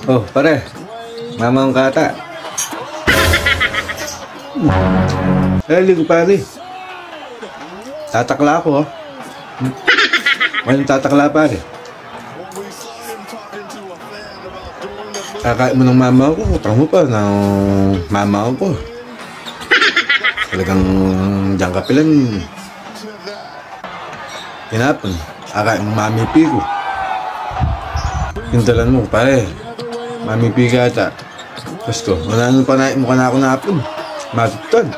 Oh, pare. Mamang kata. Ligo pare. Tatakla ako, oh. Walang tatakla pare. Kakain mo ng mama ko, utang mo pa ng mama ko. Talagang dyan kapilan. Tinapon. Kakain mo mami pigo. Pintalan mo, pare. Mami piga ata. Gusto, ano pa na mukha na ako napon. Matutod.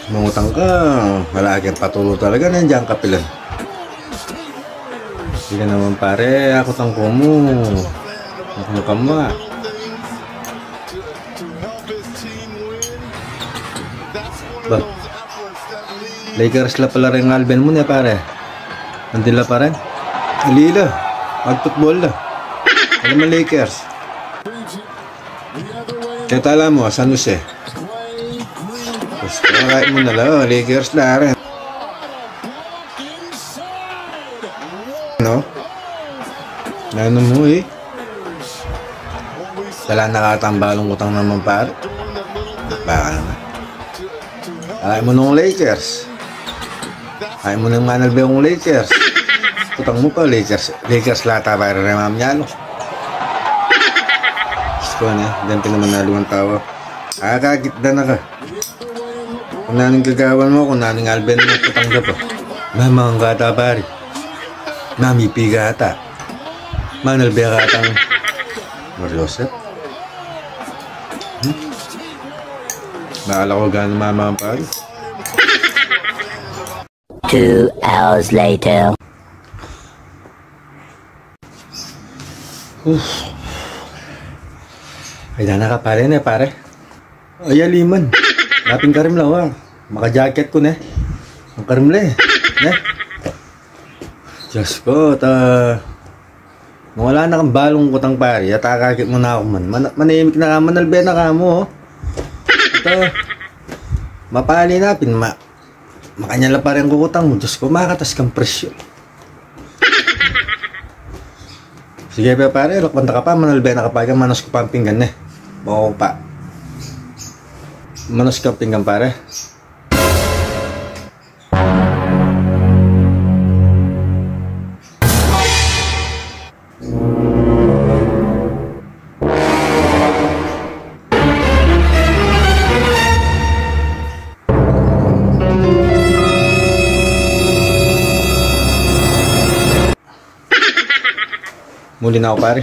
Mangutang ka, wala kang patulo talaga, nandiyan kapilan. Hindi ka naman pare, ako tangko mo. Ako ka mo. Ba? Lakers la pala rin Alben mo niya pare. Nandila pa rin. Alila, mag-football na. Alam mo Lakers. Kaya tala mo, San Jose. Tapos kakain mo na lang, Lakers na rin. No? Ano mo eh? Wala nakatambalong utang naman pare. Baka naman. Kakain mo nung Lakers. Kakain mo ng Manalbe yung Lakers. Utang mo pa, Lakers. Lakers lata para rin mamanyalo. Gusto ko na, dyan pinamanalo ang tawa. Kakagitda na ka. Kung naning gagawan mo, kung naning Alben mo, utang ka pa. Mamang kata pare. Mami piga ata. Manalbe ka atang Mariosep. Baala ko gano'n mama ang pare. 2 hours later. Ay, na ka pare na pare. Ay, aliman. Naping karim lang ha. Maka-jacket ko na. Ang karim lang eh. Diyos ko, wala na kang balong kutang pare. At kakakit mo na ako man. Manahimik na ka, manalbe na ka mo. Ito, mapali napin. Makanyala pa rin kukutang mo. Diyos ko, makatas kang presyo. Sige pa pare, lakbanta ka pa, manalbe na ka pa. Manos ko pa ang pinggan eh. Bako pa. Manos ka ang pinggan pare. Muli na ako pare.